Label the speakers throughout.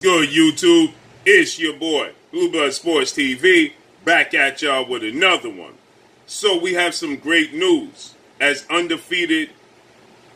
Speaker 1: Good YouTube, it's your boy, Blue Blood Sports TV, back at y'all with another one. So we have some great news. As undefeated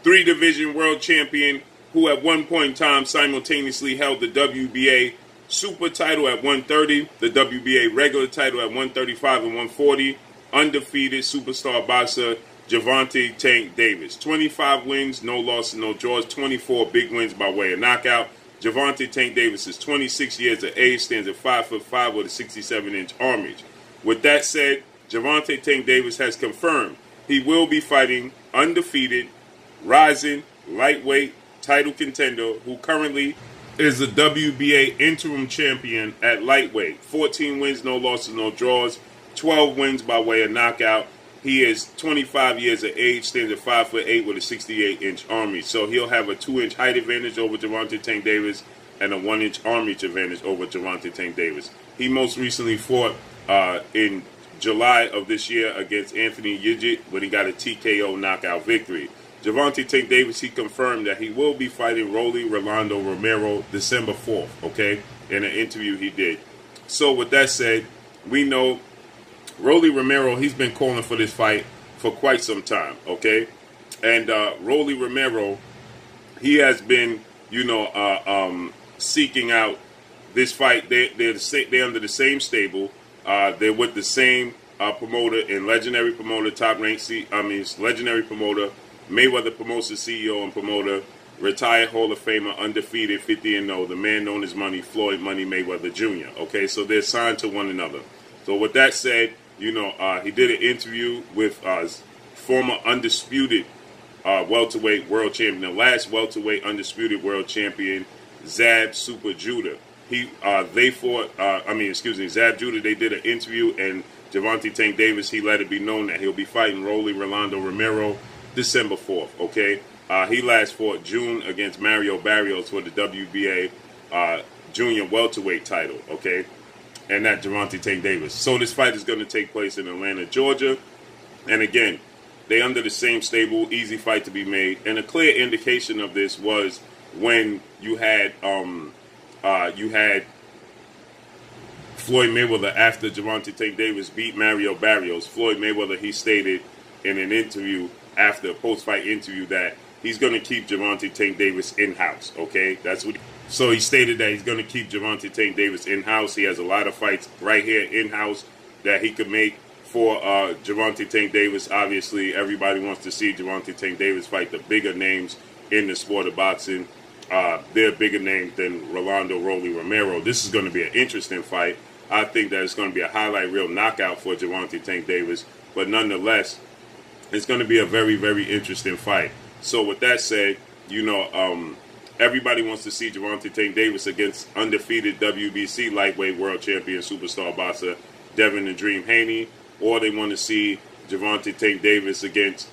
Speaker 1: 3-division world champion, who at one point in time simultaneously held the WBA super title at 130, the WBA regular title at 135 and 140, undefeated superstar boxer Gervonta Tank Davis. 25 wins, no losses, no draws, 24 big wins by way of knockout. Gervonta Tank Davis is 26 years of age, stands at 5'5" with a 67-inch arm reach. With that said, Gervonta Tank Davis has confirmed he will be fighting undefeated, rising, lightweight title contender who currently is the WBA interim champion at lightweight. 14 wins, no losses, no draws, 12 wins by way of knockout. He is 25 years of age, stands at 5'8" with a 68-inch arm reach. So he'll have a 2-inch height advantage over Gervonta Tank Davis and a 1-inch arm reach advantage over Gervonta Tank Davis. He most recently fought in July of this year against Anthony Yigit when he got a TKO knockout victory. Gervonta Tank Davis, he confirmed that he will be fighting Rolando Romero December 4th, okay, in an interview he did. So with that said, we know Rolly Romero, he's been calling for this fight for quite some time, okay? And Rolly Romero, he has been, seeking out this fight. They're under the same stable. They're with the same promoter and legendary promoter, legendary promoter, Mayweather Promotions CEO and promoter, retired Hall of Famer, undefeated, 50-0, the man known as Money, Floyd Money Mayweather Jr., okay? So they're signed to one another. So with that said, he did an interview with former undisputed welterweight world champion, the last welterweight undisputed world champion, Zab Super Judah. Zab Judah, they did an interview, and Gervonta Tank Davis, he let it be known that he'll be fighting Rolando Romero December 4th, okay? He last fought June against Mario Barrios for the WBA junior welterweight title, okay? And that Gervonta Tank Davis. So this fight is going to take place in Atlanta, Georgia. And again, they under the same stable, easy fight to be made. And a clear indication of this was when you had Floyd Mayweather after Gervonta Tank Davis beat Mario Barrios. Floyd Mayweather, he stated in an interview after a post-fight interview that he's going to keep Gervonta Tank Davis in-house, okay? So he stated that he's going to keep Gervonta Tank Davis in-house. He has a lot of fights right here in-house that he could make for Gervonta Tank Davis. Obviously, everybody wants to see Gervonta Tank Davis fight the bigger names in the sport of boxing. They're bigger names than Rolando Romero. This is going to be an interesting fight. I think that it's going to be a highlight reel knockout for Gervonta Tank Davis. But nonetheless, it's going to be a very, very interesting fight. So with that said, everybody wants to see Gervonta Tank Davis against undefeated WBC lightweight world champion superstar boxer Devin the Dream Haney, or they want to see Gervonta Tank Davis against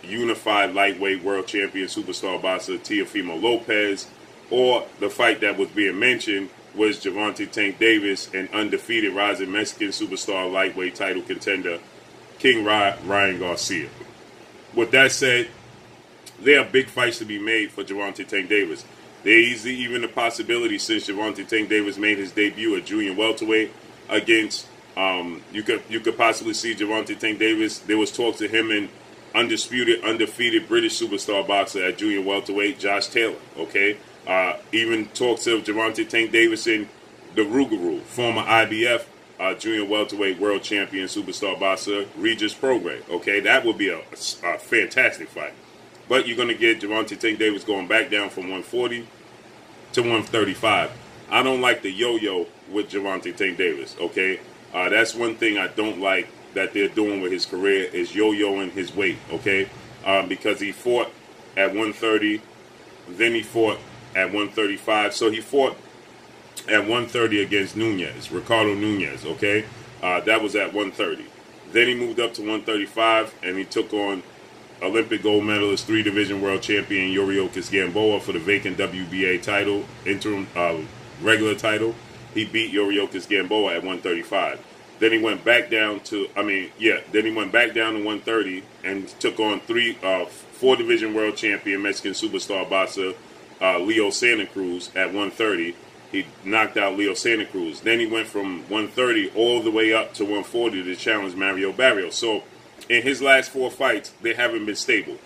Speaker 1: unified lightweight world champion superstar boxer Teofimo Lopez, or the fight that was being mentioned was Gervonta Tank Davis and undefeated rising Mexican superstar lightweight title contender King Ryan Garcia. With that said, there are big fights to be made for Gervonta Tank Davis. There is even a possibility, since Gervonta Tank Davis made his debut at junior welterweight against, you could possibly see Gervonta Tank Davis. There was talks of him and undefeated British superstar boxer at junior welterweight, Josh Taylor, okay? Even talks of Gervonta Tank Davis and the Rougarou, former IBF junior welterweight world champion superstar boxer, Regis Prograis, okay? That would be a fantastic fight. But you're going to get Gervonta Tank Davis going back down from 140 to 135. I don't like the yo-yo with Gervonta Tank Davis, okay? That's one thing I don't like that they're doing with his career, is yo-yoing his weight, okay? Because he fought at 130, then he fought at 135. So he fought at 130 against Ricardo Nunez, okay? That was at 130. Then he moved up to 135, and he took on Olympic gold medalist, 3-division world champion Yuriorkis Gamboa for the vacant WBA title, interim regular title. He beat Yuriorkis Gamboa at 135. Then he went back down to, Then he went back down to 130 and took on 4-division world champion Mexican superstar boxer Leo Santa Cruz at 130. he knocked out Leo Santa Cruz. Then he went from 130 all the way up to 140 to challenge Mario Barrios. So in his last 4 fights, they haven't been stable.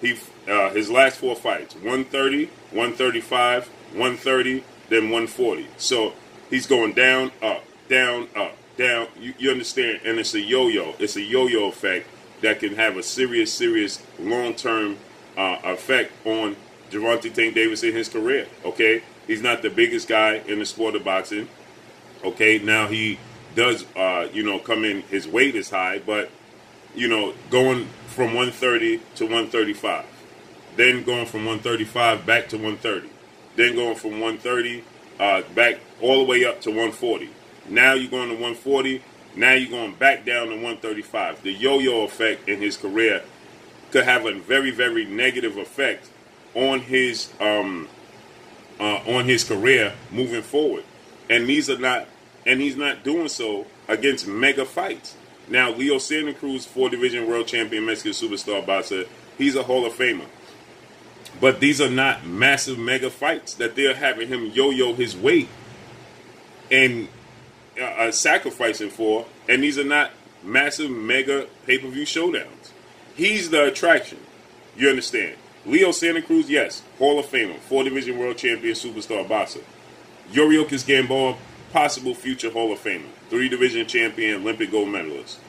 Speaker 1: His last 4 fights, 130, 135, 130, then 140. So he's going down, up, down, up, down. You understand? And it's a yo-yo. It's a yo-yo effect that can have a serious long-term effect on Gervonta Tank Davis in his career. Okay, he's not the biggest guy in the sport of boxing. Okay, now he does, come in. His weight is high, but going from 130 to 135, then going from 135 back to 130, then going from 130 back all the way up to 140. Now you're going to 140. Now you're going back down to 135. The yo-yo effect in his career could have a very, very negative effect on his career moving forward. And he's not doing so against mega fights. Now, Leo Santa Cruz, 4-division world champion, Mexican superstar boxer, he's a Hall of Famer. But these are not massive mega fights that they're having him yo-yo his weight and sacrificing for, and these are not massive mega pay-per-view showdowns. He's the attraction. You understand? Leo Santa Cruz, yes, Hall of Famer, 4-division world champion, superstar boxer. Yuriorkis Gamboa, possible future Hall of Famer, 3-division champion, Olympic gold medalist.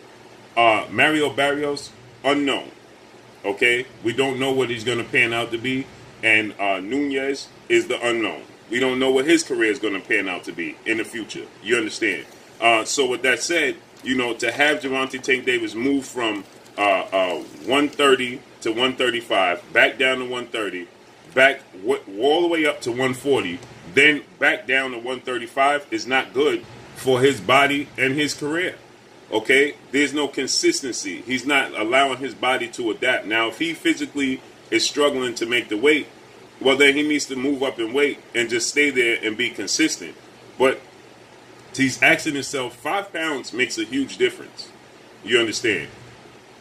Speaker 1: Mario Barrios, unknown. Okay, we don't know what he's going to pan out to be, and Nunez is the unknown. We don't know what his career is going to pan out to be in the future. You understand? So with that said, to have Gervonta Tank Davis move from 130 to 135, back down to 130, back all the way up to 140, then back down to 135 is not good for his body and his career. Okay? There's no consistency. He's not allowing his body to adapt. Now, if he physically is struggling to make the weight, well, then he needs to move up in weight and just stay there and be consistent. But he's asking himself, 5 pounds makes a huge difference. You understand?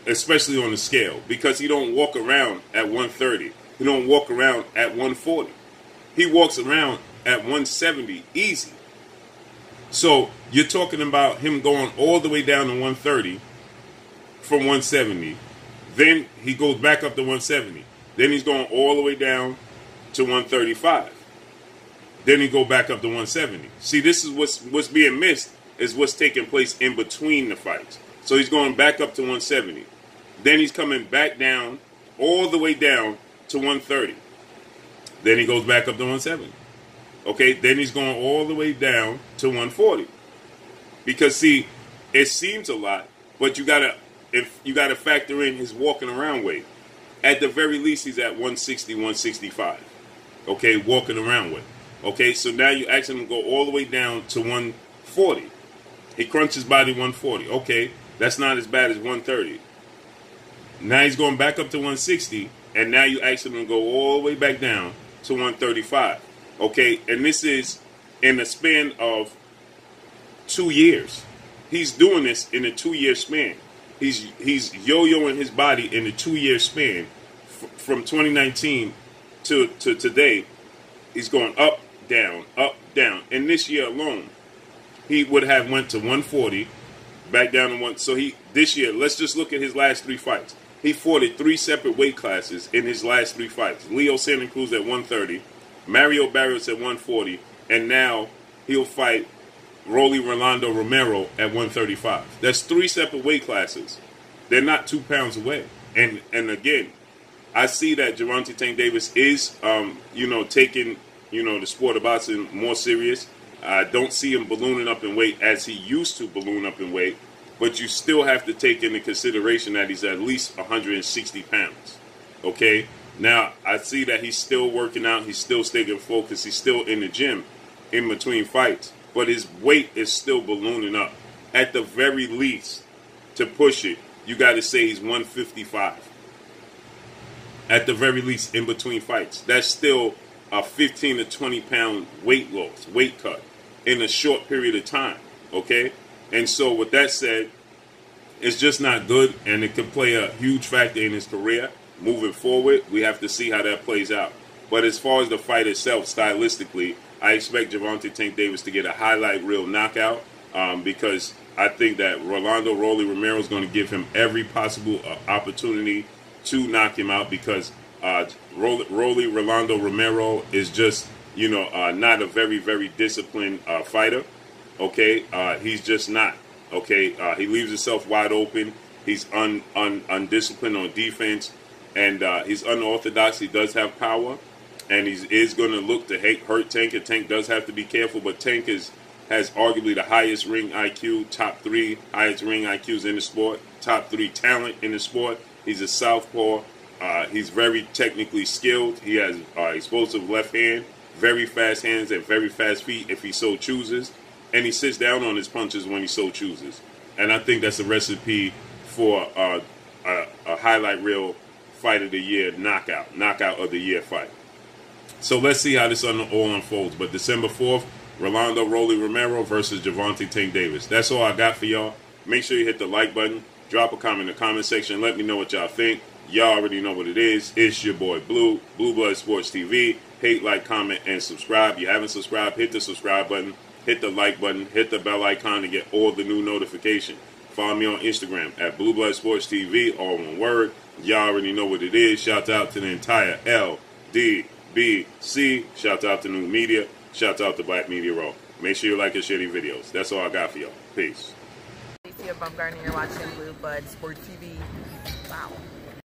Speaker 1: Especially on the scale. Because he don't walk around at 130. He don't walk around at 140. He walks around at 170 easy. So you're talking about him going all the way down to 130 from 170. Then he goes back up to 170. Then he's going all the way down to 135. Then he go back up to 170. See, this is what's being missed is what's taking place in between the fights. So he's going back up to 170. Then he's coming back down, all the way down to 130. Then he goes back up to 170. Okay, then he's going all the way down to 140. Because see, it seems a lot, but you gotta factor in his walking around weight. At the very least, he's at 160, 165. Okay, walking around weight. Okay, so now you ask him to go all the way down to 140. He crunches body 140. Okay, that's not as bad as 130. Now he's going back up to 160, and now you ask him to go all the way back down to 135. Okay, and this is in the span of 2 years. He's doing this in a 2-year span. He's yo-yoing his body in a 2-year span from 2019 to today. He's going up, down, up, down. And this year alone, he would have went to 140, back down to 1. So this year, let's just look at his last 3 fights. He fought at 3 separate weight classes in his last 3 fights. Leo Santa Cruz at 130, Mario Barrios at 140, and now he'll fight Rolando Romero at 135. That's 3 separate weight classes. They're not 2 pounds away. And again, I see that Gervonta Tank Davis is, taking, the sport of boxing more serious. I don't see him ballooning up in weight as he used to balloon up in weight. But you still have to take into consideration that he's at least 160 pounds. Okay? Now, I see that he's still working out. He's still staying focused. He's still in the gym in between fights. But his weight is still ballooning up. At the very least, to push it, you got to say he's 155. At the very least, in between fights. That's still a 15 to 20 pound weight loss, weight cut in a short period of time. Okay? And so with that said, it's just not good, and it could play a huge factor in his career moving forward. We have to see how that plays out. But as far as the fight itself, stylistically, I expect Gervonta Tank Davis to get a highlight reel knockout because I think that Rolando Romero is going to give him every possible opportunity to knock him out because Rolando Romero is just, not a very, very disciplined fighter. Okay, he's just not. Okay, he leaves himself wide open. He's undisciplined on defense, and he's unorthodox. He does have power, and he is going to look to hurt Tank. And Tank does have to be careful, but Tank has arguably the highest ring IQ, top 3 highest ring IQs in the sport, top 3 talent in the sport. He's a southpaw. He's very technically skilled. He has explosive left hand, very fast hands, and very fast feet if he so chooses. And he sits down on his punches when he so chooses. And I think that's a recipe for a highlight reel fight of the year knockout of the year fight. So let's see how this all unfolds. But December 4th, Rolando Romero versus Gervonta Tank Davis. That's all I got for y'all. Make sure you hit the like button. Drop a comment in the comment section. Let me know what y'all think. Y'all already know what it is. It's your boy Blue Blood Sports TV. Hate, like, comment, and subscribe. If you haven't subscribed, hit the subscribe button. Hit the like button, hit the bell icon to get all the new notifications. Follow me on Instagram at Blue Blood Sports TV, all one word. Y'all already know what it is. Shout out to the entire LDBC. Shout out to New Media. Shout out to Black Media Raw. Make sure you like and share these videos. That's all I got for y'all. Peace.
Speaker 2: You're watching Blue Blood Sports TV. Wow.